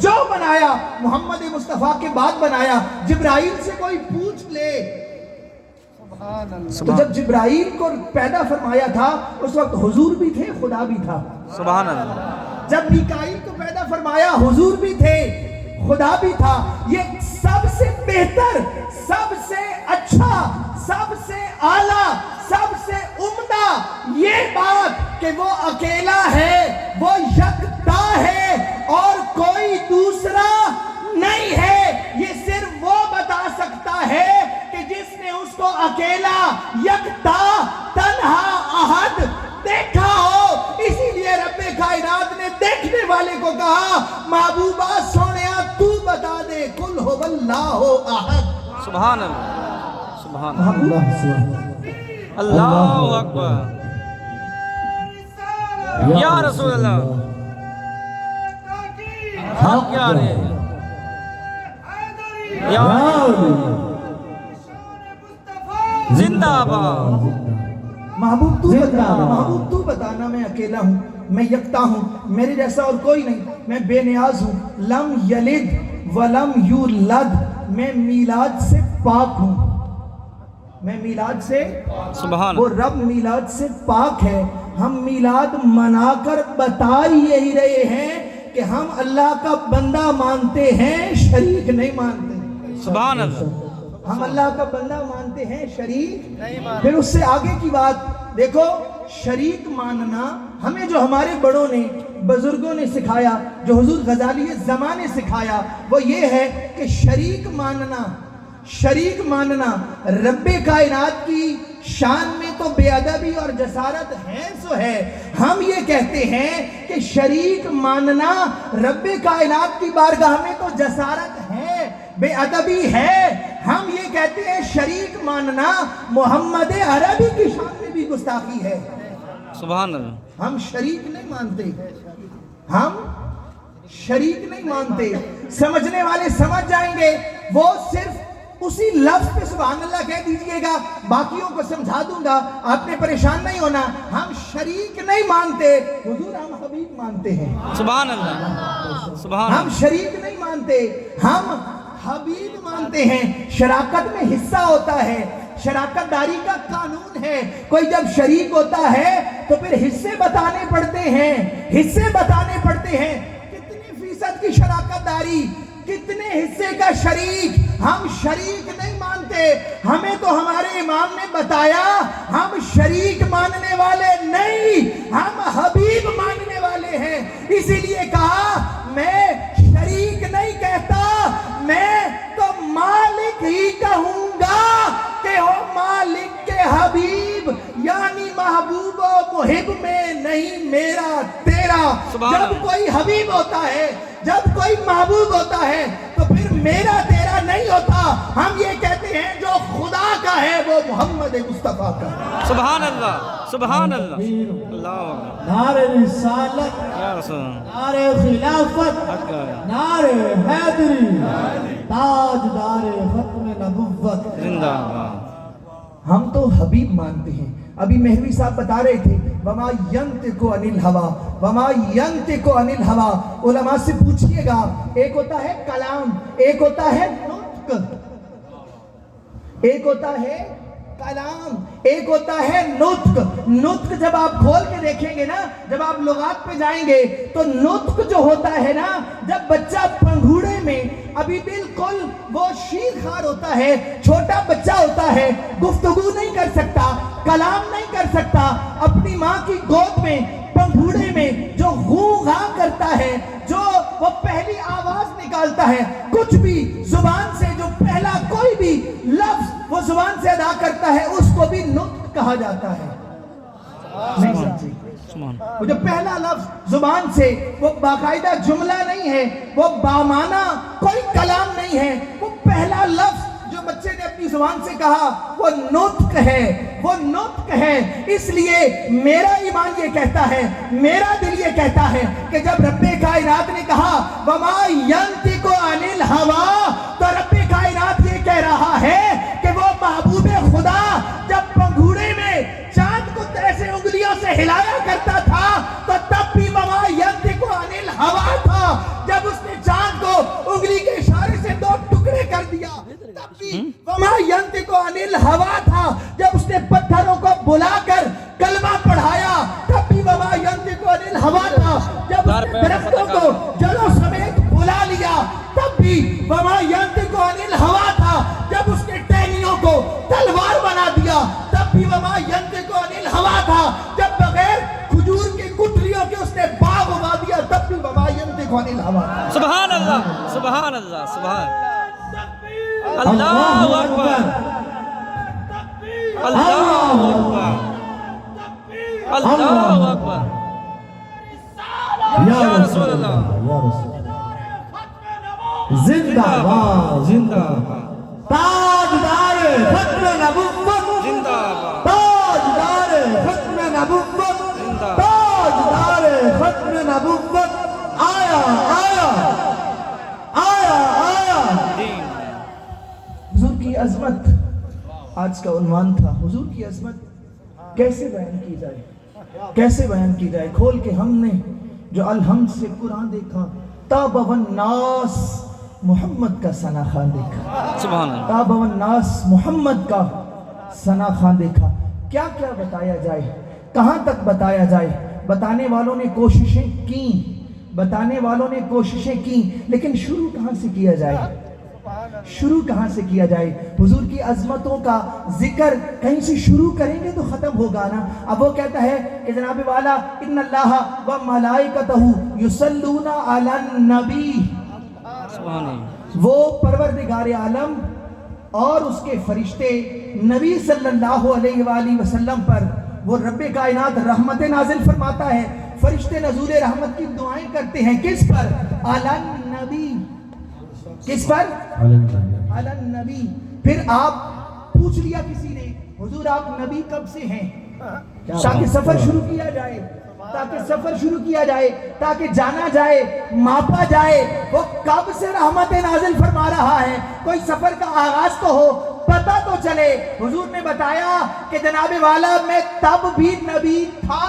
جو بنایا محمد مصطفیٰ کے بعد بنایا. جبرائیل سے کوئی پوچھ لے تو جب جبرائیل کو پیدا فرمایا تھا اس وقت حضور بھی تھے, خدا بھی تھا. سبحان اللہ. جب میکائیل کو پیدا فرمایا حضور بھی تھے, خدا بھی تھا. یہ سب سے بہتر, سب سے اچھا, سب سے اعلیٰ, سب سے عمدہ یہ بات کہ وہ اکیلا ہے, وہ یکتا ہے اور کوئی دوسرا نہیں ہے, یہ صرف وہ بتا سکتا ہے کہ جس نے اس کو اکیلا, یکتا, تنہا, احد دیکھا ہو. اسی لیے رب کائنات نے دیکھنے والے کو کہا محبوبہ سونیا تو بتا دے کل ہو اللہ احد. سبحان اللہ. سبحان اللہ. اللہ اکبر. یا رسول اللہ. حق کیا رہے یا زندہ آباد. محبوب تو بتانا, محبوب تو بتانا میں اکیلا ہوں, میں یکتا ہوں, میرے جیسا اور کوئی نہیں, میں بے نیاز ہوں. لم یلد ولم یولد, میں میلاد سے پاک ہوں, میں میلاد سے, سبحان وہ رب میلاد سے پاک ہے. ہم میلاد منا کر بتا یہی رہے ہیں کہ ہم اللہ کا بندہ مانتے ہیں, شریک نہیں مانتے. سبحان اللہ. ہم اللہ کا بندہ مانتے ہیں, شریک نہیں مانتے. پھر اس سے آگے کی بات دیکھو, شریک ماننا ہمیں جو ہمارے بڑوں نے, بزرگوں نے سکھایا, جو حضور غزالی زمان نے سکھایا, وہ یہ ہے کہ شریک ماننا, شریک ماننا رب کائنات کی شان میں تو بے ادبی اور جسارت ہے سو ہے. ہم یہ کہتے ہیں کہ شریک ماننا رب کائنات کی بارگاہ میں تو جسارت ہے, بے ادبی ہے. ہم یہ کہتے ہیں شریک ماننا محمد عربی کی شان میں بھی گستاخی ہے. سبحان اللہ. ہم شریک نہیں مانتے, ہم شریک نہیں مانتے. سمجھنے والے سمجھ جائیں گے, وہ صرف اسی لفظ پہ سبحان اللہ کہہ دیجئے گا, باقیوں کو سمجھا دوں گا, آپ نے پریشان نہیں ہونا. ہم شریک نہیں مانتے حضور, ہم حبیب مانتے ہیں. سبحان اللہ. سبحان ہم اللہ. شریک نہیں مانتے, ہم حبیب مانتے ہیں. شراکت میں حصہ ہوتا ہے, شراکت داری کا قانون ہے. کوئی جب شریک ہوتا ہے تو پھر حصے بتانے پڑتے ہیں, حصے بتانے پڑتے ہیں. کتنی فیصد کی شراکت داری, کتنے حصے کا شریک. ہم شریک نہیں مانتے. ہمیں تو ہمارے امام نے بتایا ہم شریک ماننے والے نہیں, ہم حبیب ماننے والے ہیں. اسی لیے کہا میں شریک نہیں کہتا, میں تو مالک ہی کہوں گا کہ ہو مالک کے حبیب, یعنی محبوب و محب میں نہیں میرا تیرا. جب کوئی حبیب ہوتا ہے, جب کوئی محبوب ہوتا ہے تو پھر میرا تیرا نہیں ہوتا. ہم یہ کہتے ہیں جو خدا کا ہے وہ محمد مصطفیٰ کا ہے. سبحان اللہ. سبحان اللہ. اللہ. نعرہ رسالت, یا رسول اللہ. نعرہ خلافت, حق ہے. نعرہ حیدری, تاجدار ختم نبوت. زندہ آباد. ہم تو حبیب مانتے ہیں. ابھی مہروی صاحب بتا رہے تھے وما ینطق عن الہویٰ, وما ینطق عن الہویٰ. علماء سے پوچھئے گا, ایک ہوتا ہے کلام, ایک ہوتا ہے نطق, ایک ہوتا ہے کلام, ایک ہوتا ہے نطق. نطق جب آپ کھول کے دیکھیں گے نا, جب آپ لغات پہ جائیں گے تو نطق جو ہوتا ہے نا, جب بچہ پنگھوڑے میں ابھی بالکل وہ شیر خار ہوتا ہے, چھوٹا بچہ ہوتا ہے, گفتگو نہیں کر سکتا, کلام نہیں کر سکتا, اپنی ماں کی گود میں پنگھوڑے میں جو غوں غاں کرتا ہے, جو وہ پہلی آواز نکالتا ہے, کچھ بھی زبان سے جو پہلا کوئی بھی لفظ وہ زبان سے ادا کرتا ہے, اس کو بھی نطق کہا جاتا ہے. نہیں سمجھے, وہ جو پہلا لفظ زبان سے, وہ باقاعدہ جملہ نہیں ہے, وہ بامانہ کوئی کلام نہیں ہے, وہ پہلا لفظ جو بچے نے اپنی زبان سے کہا وہ نطق ہے, وہ نطق ہے. اس لیے میرا ایمان یہ کہتا ہے, میرا دل یہ کہتا ہے کہ جب رب کائنات نے کہا وما ینطق عن الہویٰ, تو رب کائنات یہ کہہ رہا ہے کہ وہ محبوب خدا جب پنگھوڑے میں چاند کو ایسے انگلیوں سے ہلایا کرتا تھا تو تب بھی وما ینطق عن الہویٰ تھا. جب اس الہوا تھا، جب اس نے پتھروں کو بلا کر کلمہ پڑھایا تب بھی وما ینطق عن الہوا تھا، جب اس نے درختوں کو جڑوں سمیت بلا لیا تب بھی وما ینطق عن الہوا تھا، جب اس نے ٹہنیوں کو تلوار بنا دیا تب بھی وما ینطق عن الہوا تھا، جب بغیر کھجور کی گٹھلیوں کے اس نے باغ اگا دیا تب بھی وما ینطق عن الہوا تھا۔ سبحان اللہ، سبحان اللہ، سبحان اللہ اکبر، اللہ اکبر، اللہ اکبر، یا یا رسول رسول اللہ، اللہ، یا رسول اللہ، زندہ باد، زندہ باد، تاجدار ختم نبوت، زندہ باد، تاجدار ختم نبوت، زندہ تاجدار ختم نبوت، آیا آیا آیا آیا۔ دین، حضور کی عظمت آج کا عنوان تھا۔ حضور کی عظمت کیسے بیان کی جائے، کیسے بیان کی جائے؟ کھول کے ہم نے جو الحمد سے قرآن دیکھا، تاب الناس محمد کا ثنا خوان دیکھا، سبحان اللہ، تاب الناس محمد کا ثنا خوان دیکھا۔ کیا کیا بتایا جائے، کہاں تک بتایا جائے؟ بتانے والوں نے کوششیں کی، بتانے والوں نے کوششیں کی، لیکن شروع کہاں سے کیا جائے؟ شروع کہاں سے کیا جائے؟ حضور کی عظمتوں کا ذکر کہیں سے شروع کریں گے تو ختم ہوگا نا۔ اب وہ کہتا ہے کہ جناب والا ان اللہ و ملائکتہ یصلون علی النبی، سبحان اللہ، وہ پروردگار عالم اور اس کے فرشتے نبی صلی اللہ علیہ وآلہ وسلم پر، وہ رب کائنات رحمت نازل فرماتا ہے، فرشتے نزول رحمت کی دعائیں کرتے ہیں، کس پر؟ علی النبی، کس پر؟ علی النبی۔ پھر آپ پوچھ لیا کسی نے حضور آپ نبی کب سے ہیں، تاکہ سفر شروع کیا جائے، تاکہ سفر شروع کیا جائے، تاکہ جانا جائے، ماپا جائے وہ کب سے رحمت نازل فرما رہا ہے، کوئی سفر کا آغاز تو ہو، پتہ تو چلے۔ حضور نے بتایا کہ جناب والا میں تب بھی نبی تھا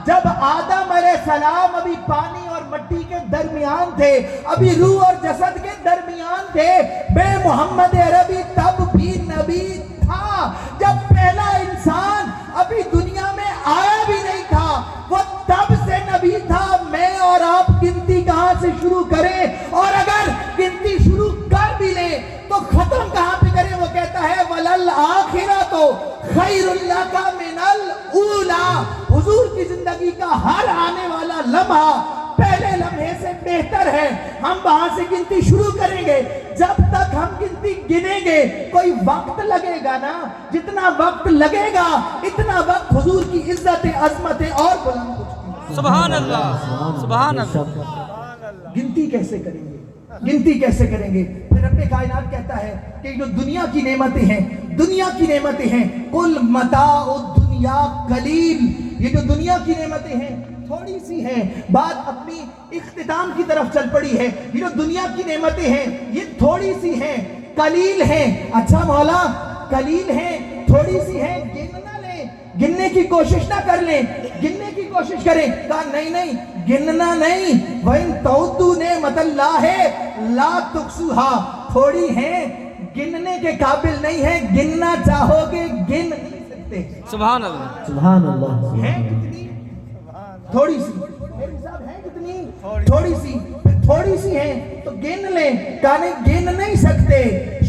جب آدم علیہ السلام ابھی پانی اور مٹی کے درمیان تھے، ابھی روح اور جسد کے درمیان تھے، بے محمد عربی تب بھی نبی تھا، جب پہلا انسان ابھی دنیا میں آیا بھی نہیں تھا وہ تب سے نبی تھا۔ میں اور آپ گنتی کہاں سے شروع کریں، اور اگر گنتی شروع کر بھی لیں تو ختم کہاں پہ کریں؟ وہ کہتا ہے وَلَلْآخِرَةُ خَيْرٌ لَكَ مِنَ الْأُولَى، حضور کی زندگی کا ہر آنے والا لمحہ پہلے لمحے سے بہتر ہے۔ ہم وہاں سے گنتی شروع کریں گے، جب تک ہم گنتی گنیں گے کوئی وقت لگے گا نا، جتنا وقت لگے گا اتنا وقت حضور کی عزت عظمتیں اور بلند ہو چکی ہیں۔ سبحان اللہ، سبحان اللہ، گنتی کیسے کریں گے، گنتی کیسے کریں گے؟ پھر رب کائنات کہتا ہے کہ جو دنیا کی نعمتیں ہیں، دنیا کی نعمتیں ہیں، قُلْ مَتَاعُ الدُّنْيَا قَلِيلٌ، یہ جو دنیا کی نعمتیں ہیں تھوڑی سی ہیں۔ بات اپنی اختتام کی طرف چل پڑی ہے، یہ جو دنیا کی نعمتیں ہیں یہ تھوڑی سی ہیں، قلیل ہیں۔ اچھا مولا قلیل ہیں، تھوڑی سی ہیں، گن نہ لیں، گننے کی کوشش نہ کر لیں، گننے کی کوشش کریں۔ کہا نہیں نہیں گننا نہیں، وَإِن تَعُدُّوا نِعْمَتَ اللَّهِ لَا تُحْصُوهَا، تھوڑی ہیں، گننے کے قابل نہیں ہے، گننا چاہو گے گن نہیں سکتے۔ سبحان اللہ، سبحان اللہ، ہیں کتنی؟ تھوڑی سی، میرے صاحب ہیں کتنی؟ تھوڑی سی، پھر تھوڑی سی ہیں تو گن لیں، کہنے گن نہیں سکتے،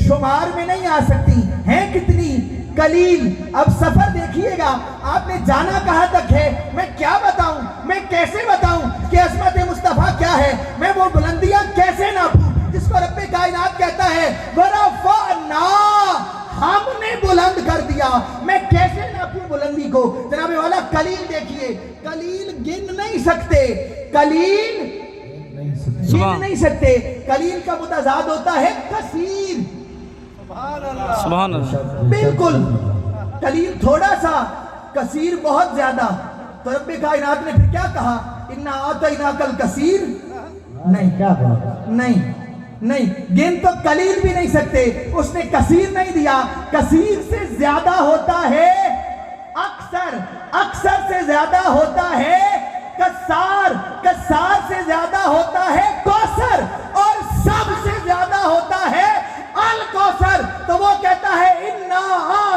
شمار میں نہیں آ سکتی، ہیں کتنی؟ قلیل۔ اب سفر دیکھیے گا، آپ نے جانا کہاں تک ہے، میں کیا بتاؤں، میں کیسے بتاؤں کہ عظمت مصطفیٰ کیا ہے، میں وہ بلندیاں کیسے ناپوں جس کو رب کائنات کہتا ہے وَرَفَعْنَا، ہم نے بلند کر دیا، میں کیسے ناپوں بلندی کو؟ جناب والا قلیل دیکھیے، قلیل گن نہیں سکتے، قلیل گن نہیں سکتے، قلیل کا متضاد ہوتا ہے کثیر۔ سبحان اللہ، بالکل، قلیل تھوڑا سا، کثیر بہت زیادہ۔ تو رب کائنات نے پھر کیا کہا؟ اِنَّا أَعْطَيْنَاكَ الْكَثِيرَ، نہیں کیا بات، نہیں نہیں، گن تو قلیل بھی نہیں سکتے، اس نے کثیر نہیں دیا۔ کثیر سے زیادہ ہوتا ہے اکثر، اکثر سے زیادہ ہوتا ہے کثار، کثار سے زیادہ ہوتا ہے کوثر، اور سب سے زیادہ ہوتا ہے الکوثر۔ تو وہ کہتا ہے اِنَّا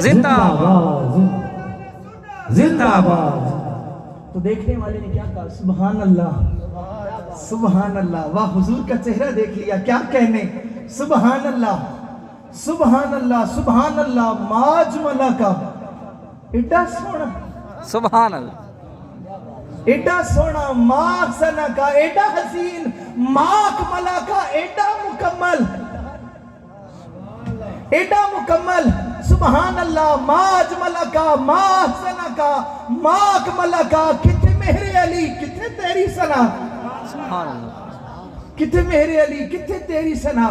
زندہ زندہ باد. تو دیکھنے والے نے کیا کہا؟ سبحان اللہ، سبحان اللہ. واہ، حضور کا چہرہ دیکھ لیا، کیا کہنے. سبحان اللہ، سبحان اللہ، سبحان اللہ. ماج ملا کا ایڈا سونا، سبحان اللہ. ایڈا سونا ماک سنا کا، ایڈا حسین ماک ملا کا، ایڈا مکمل، ایڈا مکمل. سبحان اللہ. ماج ملا کا، ماک سنا کا، ماک ملا کا. کتنے میرے علی، کتنے تیری سنا، سبحان اللہ. کتنے میرے علی، کتنے تیری سنا.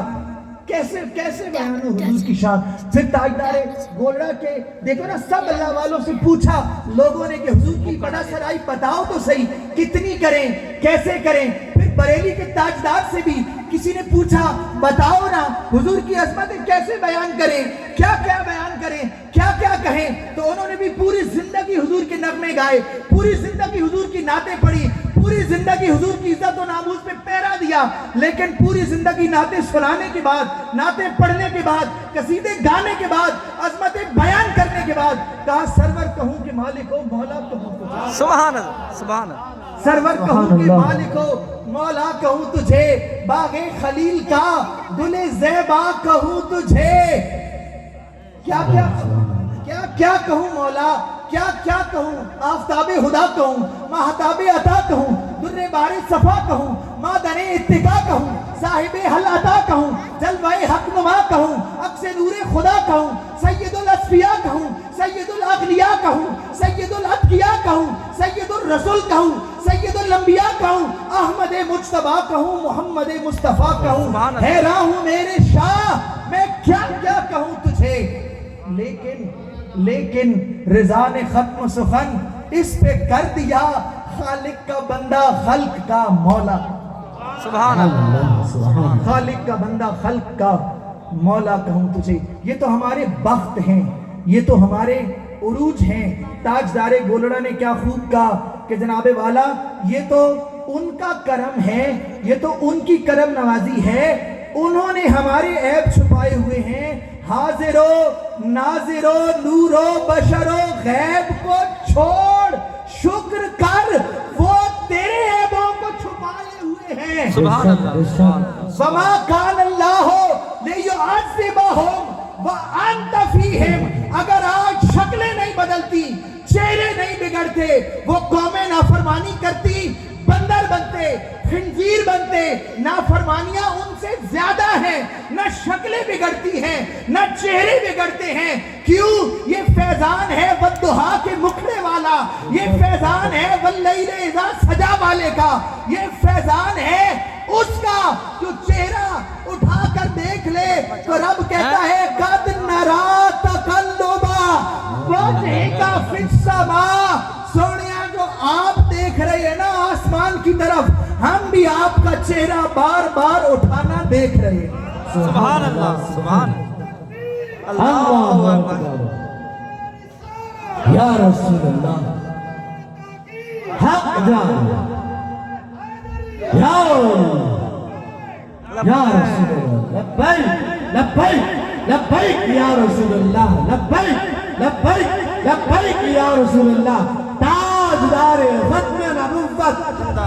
کیسے کیسے بیان ہو حضور کی شان. پھر تاجدار گولڑا کے دیکھو نا، سب اللہ والوں سے پوچھا لوگوں نے کہ حضور کی بڑا سرائی بتاؤ تو صحیح، کتنی کریں، کیسے کریں. پھر بریلی کے تاجدار سے بھی کسی نے پوچھا بتاؤ نا حضور کی عظمتیں کیسے بیان کریں، کیا کیا بیان کریں، کیا کیا کہیں. تو انہوں نے بھی پوری زندگی حضور کے نغمے گائے، پوری زندگی حضور کی نعتیں پڑھی، پوری زندگی حضور کی عزت و ناموس پہ پہرا دیا. لیکن پوری زندگی نعتیں سنانے کے بعد، نعتیں پڑھنے کے بعد، قصیدے گانے کے بعد، عظمتیں بیان کرنے کے بعد کہا سرور کہوں کہ مالک ہو، مولا کہوں تجھے. سبحان اللہ. سبحان اللہ. سرور کہوں کہ مالک ہو، مولا کہوں تجھے. باغ خلیل کا گل زیبا کہوں تجھے. کیا کیا کیا کیا کہوں مولا، کیا کیا کہوں. آفتاب خدا کہوں، ماہتاب عطا کہوں، در بار صفا کہوں، مادن اتقا کہوں، صاحب حل عطا کہوں، جلوہ حق نما کہوں، عکس نور خدا کہوں، سید الاصفیاء کہوں، سید الاغنیاء کہوں، سید الاتقیاء کہوں، سید الرسول کہوں، سید الانبیاء کہوں، احمد مجتبیٰ کہوں، محمد مصطفیٰ کہوں. حیران ہوں میرے شاہ، میں کیا کیا کہوں تجھے. لیکن رضا نے ختم سخن اس پہ کر دیا، خالق کا بندہ خلق کا مولا. سبحان اللہ. خالق کا بندہ خلق کا مولا کہوں تجھے. یہ تو ہمارے بخت ہیں، یہ تو ہمارے عروج ہیں. تاجدار گولڑا نے کیا خوب کہا کہ جناب والا یہ تو ان کا کرم ہے، یہ تو ان کی کرم نوازی ہے. انہوں نے ہمارے عیب چھپائے ہوئے ہیں. حاضر و ناظر و نور و بشر و غیب کو چھوڑ شکر کر، وہ تیرے عیبوں کو چھپائے ہوئے ہیں. سبحان اللہ. وما کان اللہ لیعذبہم وانت فیہم. اگر آج شکلیں نہیں بدلتی، چہرے نہیں بگڑتے، وہ قومیں نافرمانی کرتی، بندر بنتے، خنزیر بنتے. نافرمانیاں ان سے زیادہ ہیں، نہ شکلیں بگڑتی ہیں نہ چہرے بگڑتے ہیں. کیوں؟ یہ فیضان ہے والضحا کے مکھڑے والا، یہ فیضان ہے واللیل اذا سجا والے کا، یہ فیضان ہے اس کا جو چہرہ اٹھا کر دیکھ لے تو رب کہتا ہے قد نرا تقلب وجہک فی السماء. سونیا جو آپ دیکھ رہے ہیں نا آسمان کی طرف، ہم بھی آپ کا چہرہ بار بار اٹھانا دیکھ رہے ہیں. سبحان اللہ. سبحان اللہ اکبر. یا رسول اللہ حق جان، یا رسول اللہ لبیک لبیک لبیک یا رسول اللہ، لبیک لبیک لبیک یا رسول اللہ. تاجدار ختم نبوت،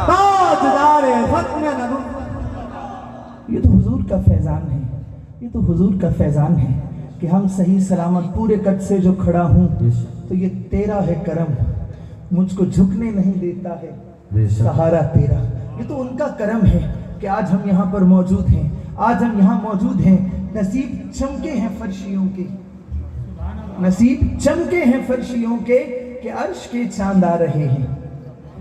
تاجدار ختم نبوت. یہ تو حضور کا فیضان ہے، یہ تو حضور کا فیضان ہے کہ ہم صحیح سلامت پورے قد سے جو کھڑا ہوں تو یہ تیرا ہے کرم، مجھ کو جھکنے نہیں دیتا ہے سہارا تیرا. یہ تو ان کا کرم ہے کہ آج ہم یہاں پر موجود ہیں، آج ہم یہاں موجود ہیں. نصیب چمکے ہیں فرشیوں کے، نصیب چمکے ہیں فرشیوں کے کہ عرش کے چاند آ رہے ہیں.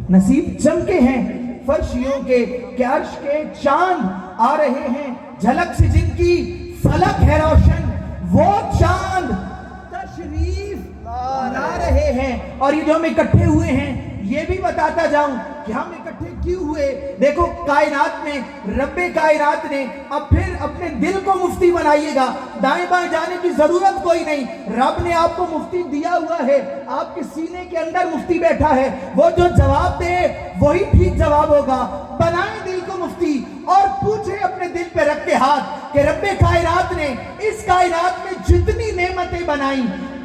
نصیب چمکے ہیں فرشیوں کے کہ عرش کے چاند آ رہے ہیں. جھلک سے جن کی فلک ہے روشن، وہ چاند تشریف لا رہے ہیں. اور یہ جو ہم اکٹھے ہوئے ہیں یہ بھی بتاتا جاؤں کہ ہم اکٹھے کیوں ہوئے. دیکھو کائنات میں رب کائنات نے اب پھر اپنے دل کو مفتی بنائیے گا، دائیں بائیں جانے کی ضرورت کوئی نہیں. رب نے آپ کو مفتی دیا ہوا ہے، آپ کے سینے کے اندر مفتی بیٹھا ہے. وہ جو جواب دے وہی ٹھیک جواب ہوگا. بنائیں دل کو مفتی اور پوچھیں اپنے دل پہ رکھ کے ہاتھ کہ رب کائنات نے اس کائنات میں جتنی نعمتیں بنائیں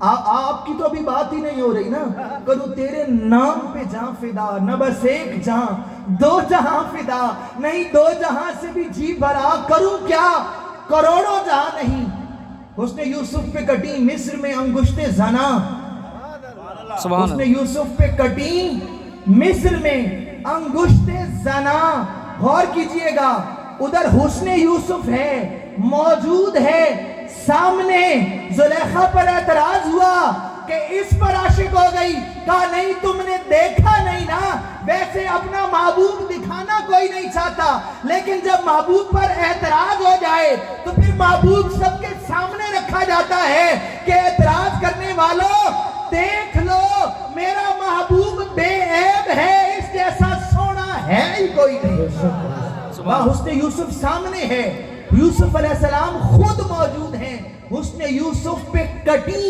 آپ کی تو ابھی بات ہی نہیں ہو رہی نا. کروں تیرے نام پہ جہاں فدا, نہ بس ایک جہاں دو جہاں فدا, نہیں دو جہاں سے بھی جی بھرا, کروں کیا کروڑوں جہاں نہیں. حسن یوسف پہ کٹی مصر میں انگشت زنا, حسن یوسف پہ کٹی مصر میں انگشت زنا. غور کیجئے گا, ادھر حسن یوسف ہے, موجود ہے سامنے. زلیخا پر اعتراض ہوا کہ اس پر عاشق ہو گئی, کہا نہیں تم نے دیکھا نہیں نا. ویسے اپنا محبوب دکھانا کوئی نہیں چاہتا, لیکن جب محبوب پر اعتراض ہو جائے تو پھر محبوب سب کے سامنے رکھا جاتا ہے کہ اعتراض کرنے والوں دیکھ لو میرا محبوب بے عیب ہے, اس جیسا سونا ہے ہی کوئی نہیں. وہاں حسن یوسف سامنے ہے, یوسف علیہ السلام خود موجود ہیں. حسن یوسف پہ کاٹی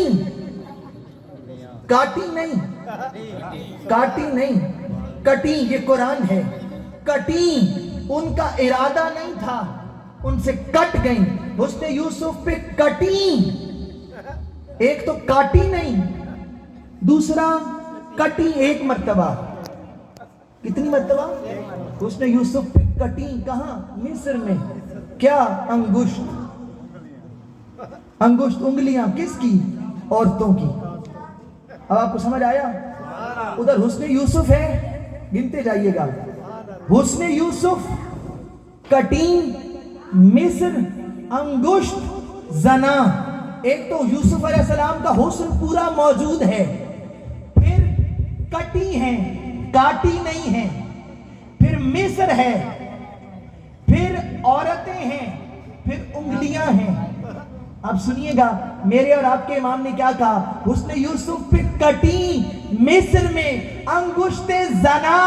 نہیں, کاٹی نہیں, کٹی یہ قرآن ہے. کٹی ان کا ارادہ نہیں تھا, ان سے کٹ گئی. حسن یوسف پہ کٹی, ایک تو کاٹی نہیں, دوسرا کٹی ایک مرتبہ. کتنی مرتبہ؟ حسن یوسف پہ کٹی کہاں؟ مصر میں. کیا؟ انگشت. انگشت انگلیاں کس کی؟ عورتوں کی. اب آپ کو سمجھ آیا؟ ادھر حسن یوسف ہے, گنتے جائیے گا. حسن یوسف, کٹی, مصر, انگشت, زنا. ایک تو یوسف علیہ السلام کا حسن پورا موجود ہے, پھر کٹی ہیں, کاٹی نہیں ہیں, پھر مصر ہے, پھر عورتیں ہیں, پھر انگلیاں ہیں. اب سنیے گا, میرے اور آپ کے امام نے کیا کہا؟ حسن یوسف پہ کٹی مصر میں انگشت زنا,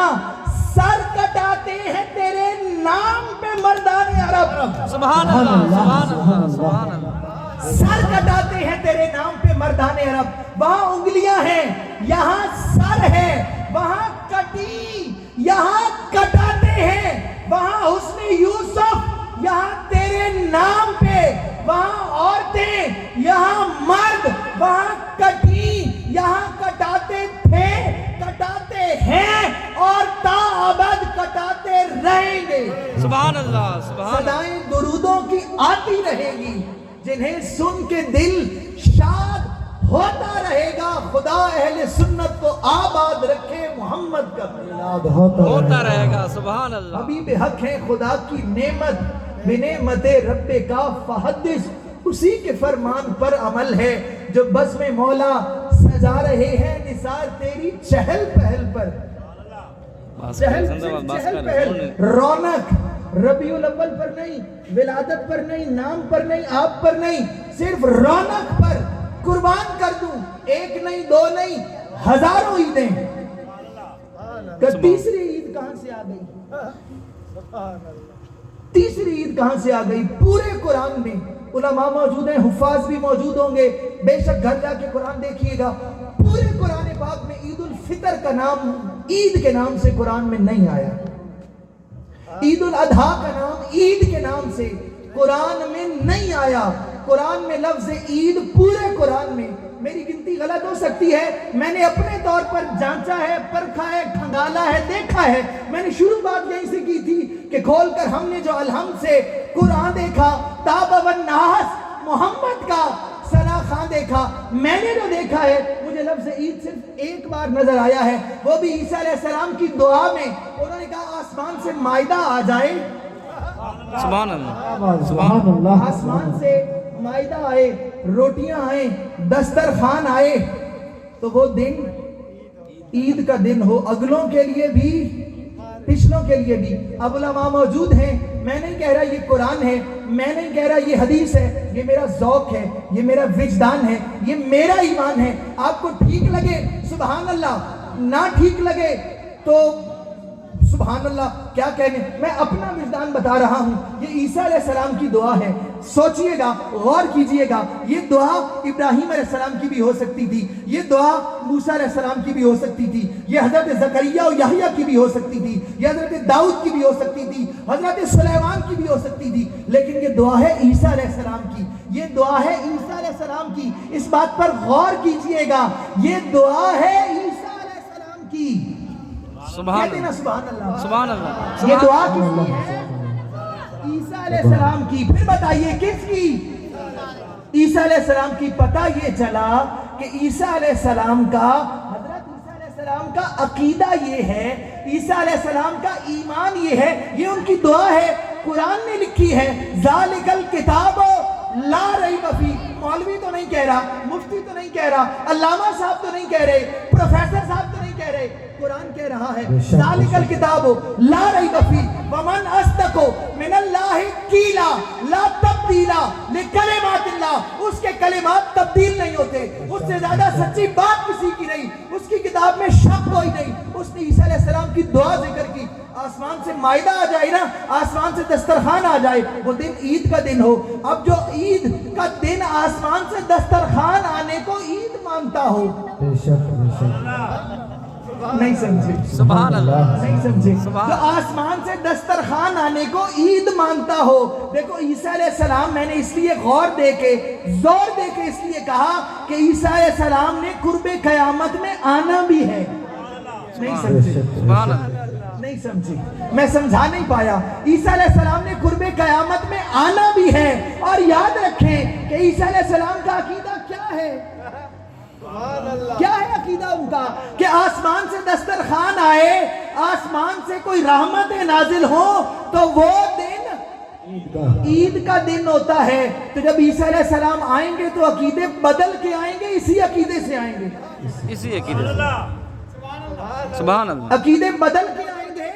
سر کٹاتے ہیں تیرے نام پہ مردان عرب. سبحان اللہ, سبحان اللہ, سبحان اللہ. سر کٹاتے ہیں تیرے نام پہ مردان عرب. وہاں انگلیاں ہیں, یہاں سر ہے. وہاں کٹی, یہاں کٹاتے ہیں. وہاں حسن یوسف, یہاں تیرے نام پہ. وہاں عورتیں, یہاں مرد. وہاں کٹی, یہاں کٹاتے تھے, کٹاتے ہیں اور تا ابد کٹاتے رہیں گے. سبحان اللہ, سبحان اللہ. صدائیں درودوں کی آتی رہے گی, جنہیں سن کے دل شاد ہوتا رہے گا. خدا اہل سنت کو آباد رکھے, محمد کا میلاد ہوتا رہے گا. سبحان اللہ. حبیب حق ہے خدا کی نعمت, بنعمت رب کا فحدث. اسی کے فرمان پر عمل ہے جو بس میں مولا سجا رہے ہیں نثار تیری چہل پہل پر. چہل پہل, رونق ربیع الاول پر نہیں, ولادت پر نہیں, نام پر نہیں, آپ پر نہیں, صرف رونق پر قربان کر دوں. ایک نہیں, دو نہیں, ہزاروں عیدیں. تیسری عید کہاں سے آ گئی؟ تیسری عید کہاں سے آ گئی؟ پورے قرآن میں علماء موجود ہیں, حفاظ بھی موجود ہوں گے, بے شک گھر جا کے قرآن دیکھیے گا. پورے قرآن پاک میں عید الفطر کا نام عید کے نام سے قرآن میں نہیں آیا. عید الاضحیٰ کا نام عید کے نام سے قرآن میں نہیں آیا. قرآن میں لفظ عید پورے قرآن میں, میری گنتی غلط ہو سکتی ہے, میں نے اپنے طور پر جانچا ہے, پرکھا ہے, کھنگالا ہے, دیکھا ہے. میں نے شروع بات یہیں سے کی تھی کہ کھول کر ہم نے جو الحمد سے قرآن دیکھا, تاب والناس محمد کا ثنا خان دیکھا, میں نے جو دیکھا ہے مجھے لفظ عید صرف ایک بار نظر آیا ہے, وہ بھی عیسیٰ علیہ السلام کی دعا میں. انہوں نے کہا آسمان سے مائدہ آ جائے. سبحان اللہ, سبحان اللہ. آسمان سے مائدہ آئے, روٹیاں آئیں, دسترخوان آئے, تو وہ دن عید کا دن ہو, اگلوں کے لیے بھی پچھلوں کے لیے بھی. اب علماء موجود ہیں, میں نہیں کہہ رہا یہ قرآن ہے, میں نہیں کہہ رہا یہ حدیث ہے, یہ میرا ذوق ہے, یہ میرا وجدان ہے, یہ میرا ایمان ہے. آپ کو ٹھیک لگے سبحان اللہ, نہ ٹھیک لگے تو سبحان اللہ, کیا کہنے. میں اپنا وجدان بتا رہا ہوں. یہ عیسیٰ علیہ السلام کی دعا ہے. سوچئے گا, غور کیجئے گا, یہ دعا ابراہیم علیہ السلام کی بھی ہو سکتی تھی, یہ دعا موسیٰ علیہ السلام کی بھی ہو سکتی تھی, یہ حضرت زکریا اور یحییٰ کی بھی ہو سکتی تھی, یہ حضرت داؤد کی بھی ہو سکتی تھی, حضرت سلیمان کی بھی ہو سکتی تھی, لیکن یہ دعا ہے عیسیٰ علیہ السلام کی. یہ دعا ہے عیسیٰ علیہ السلام کی. اس بات پر غور کیجئے گا, یہ دعا ہے عیسیٰ علیہ السلام کی. سبحان کہتے ہیں نا اللہ سبحان اللہ. سبحان اللہ یہ دعا کس کی ہے؟ عیسیٰ علیہ السلام کی. پھر بتائیے کس کی؟ عیسیٰ علیہ السلام کی. پتہ یہ چلا کہ عیسیٰ علیہ السلام کا, حضرت عیسیٰ علیہ السلام کا عقیدہ یہ ہے, عیسیٰ علیہ السلام کا ایمان یہ ہے, یہ ان کی دعا ہے. قرآن نے لکھی ہے ذالک الکتاب لا ریب فیہ. مولوی تو نہیں کہہ رہا, مفتی تو نہیں کہہ رہا, علامہ صاحب تو نہیں کہہ رہے, پروفیسر صاحب تو نہیں کہہ رہے, قرآن کہہ رہا ہے ذالک الکتاب لا ریب فیہ ومن اصدق من اللہ قیلا لا تبدیل لکلمات اللہ. اس کے کلمات تبدیل نہیں ہوتے, اس سے زیادہ سچی بات کسی کی نہیں, اس کی کتاب میں شک کوئی نہیں. اس نے عیسیٰ علیہ السلام کی دعا ذکر کی. آسمان سے مائدہ آ جائے نا, آسمان سے دسترخوان آ جائے, وہ دن عید کا دن ہو. اب جو عید کا دن آسمان سے دسترخوان آنے کو عید مانتا ہو, بے شک نہیں سمجھے, سبحان اللہ نہیں سمجھے, سبحان جو آسمان سے دسترخوان آنے کو عید مانتا ہو. دیکھو عیسیٰ علیہ السلام, میں نے اس لیے غور دے کے, زور دے کے اس لیے کہا کہ عیسیٰ علیہ السلام نے قرب قیامت میں آنا بھی ہے. نہیں سمجھے, سبحان اللہ نہیں سمجھی, میں سمجھا نہیں پایا. عیسیٰ علیہ السلام نے قرب قیامت میں آنا بھی ہے. اور یاد رکھیں کہ عیسیٰ علیہ السلام کا عقیدہ کیا ہے, کیا ہے عقیدہ ان کا, کہ آسمان سے دسترخوان آئے, آسمان سے کوئی رحمت نازل ہو تو وہ دن عید کا دن ہوتا ہے. تو جب عیسیٰ علیہ السلام آئیں گے تو عقیدے بدل کے آئیں گے, اسی عقیدے سے آئیں گے, اسی عقیدے سے. سبحان اللہ. عقیدے بدل کے آئیں گے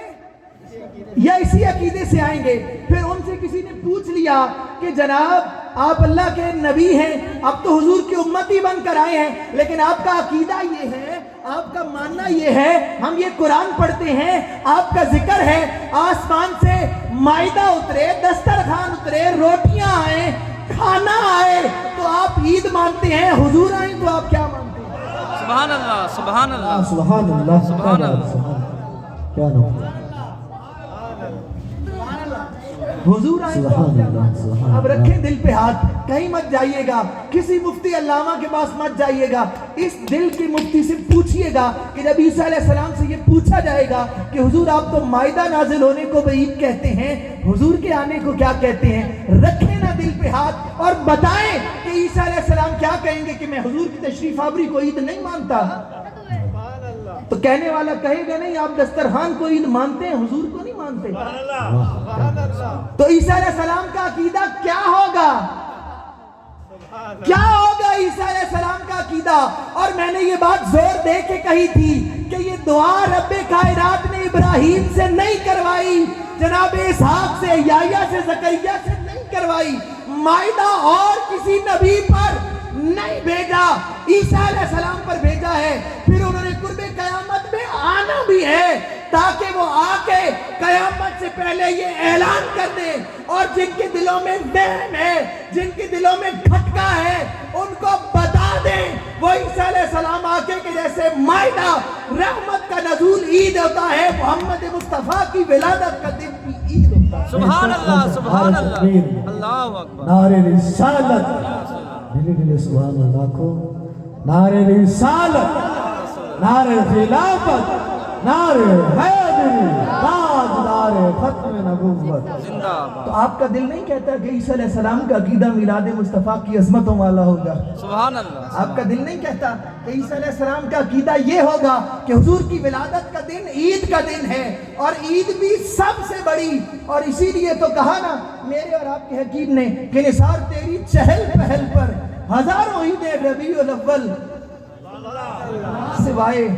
یا اسی عقیدے سے آئیں گے. پھر ان سے کسی نے پوچھ لیا کہ جناب آپ اللہ کے نبی ہیں, اب تو حضور کی امتی بن کر آئے ہیں, لیکن آپ کا عقیدہ یہ ہے, آپ کا ماننا یہ ہے, ہم یہ قرآن پڑھتے ہیں, آپ کا ذکر ہے, آسمان سے مائدہ اترے, دسترخوان اترے, روٹیاں آئیں, کھانا آئے تو آپ عید مانتے ہیں, حضور آئیں تو آپ کیا مانتے ہیں؟ سبحان اللہ سبحان اللہ سبحان اللہ سبحان اللہ. کیا نام ہے؟ حضور آئیں تو آپ سبحان کیا اللہ مانتے ہیں؟ سبحان اب اللہ. رکھیں دل پہ ہاتھ, کہیں مت جائیے گا, کسی مفتی علامہ کے پاس مت جائیے گا, اس دل کی مفتی سے پوچھئے گا کہ جب عیسیٰ علیہ السلام سے یہ پوچھا جائے گا کہ حضور آپ تو مائدہ نازل ہونے کو عید کہتے ہیں, حضور کے آنے کو کیا کہتے ہیں, رکھیں نا دل پہ ہاتھ اور بتائیں کہ عیسیٰ علیہ السلام کیا کہیں گے کہ میں حضور کی تشریف آوری کو عید نہیں مانتا. تو کہنے والا کہے گا نہیں آپ دسترخوان کو عید مانتے ہیں, حضور کو نہیں مانتے. تو عیسیٰ علیہ السلام کا عقیدہ کیا ہوگا, کیا ہوگا عیسیٰ علیہ السلام کا عقیدہ. اور میں نے یہ بات زور دے کے کہی تھی کہ یہ دعا رب کائنات نے ابراہیم سے نہیں کروائی, جناب اسحاق سے, یحییٰ سے, زکریا سے نہیں کروائی, مائدہ اور کسی نبی پر نہیں بھیجا, عیسیٰ علیہ السلام پر بھیجا ہے. پھر انہوں نے قرب قیامت میں آنا بھی ہے تاکہ وہ آ کے قیامت سے پہلے یہ اعلان کر دیں, اور جن کے دلوں میں وہم ہے, جن کے دلوں میں کھٹکا ہے, ان کو بتا دیں وہ عیسیٰ علیہ السلام آ کے کہ جیسے مائدہ رحمت کا نزول عید ہوتا ہے, محمد مصطفیٰ کی ولادت کا دن بھی عید ہوتا ہے. سبحان اللہ سبحان اللہ. اللہ اکبر. نعرے رسالت, دلی دلی سبحان اللہ کو, نعرے رسالت, نعرے خلافت, نعرے حیدری, تاجدار ختم نبوت. زندہ تو باد. آپ کا دل نہیں کہتا کہ عیسیٰ علیہ السلام کا عقیدہ میلاد مصطفیٰ کی عظمتوں والا ہوگا؟ سبحان اللہ. آپ کا دل نہیں کہتا کہ عیسیٰ علیہ السلام کا عقیدہ یہ ہوگا کہ حضور کی ولادت کا دن عید کا دن ہے, اور عید بھی سب سے بڑی. اور اسی لیے تو کہا نا میرے اور آپ کے حکیم نے کہ نثار تیری چہل پہل پر ہزاروں عیدیں ربیع الاول سوائے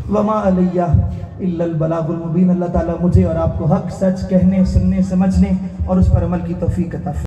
وما علیہ الا البلاغ المبین. اللہ تعالیٰ مجھے اور آپ کو حق سچ کہنے, سننے, سمجھنے اور اس پر عمل کی توفیق عطا فرمائے.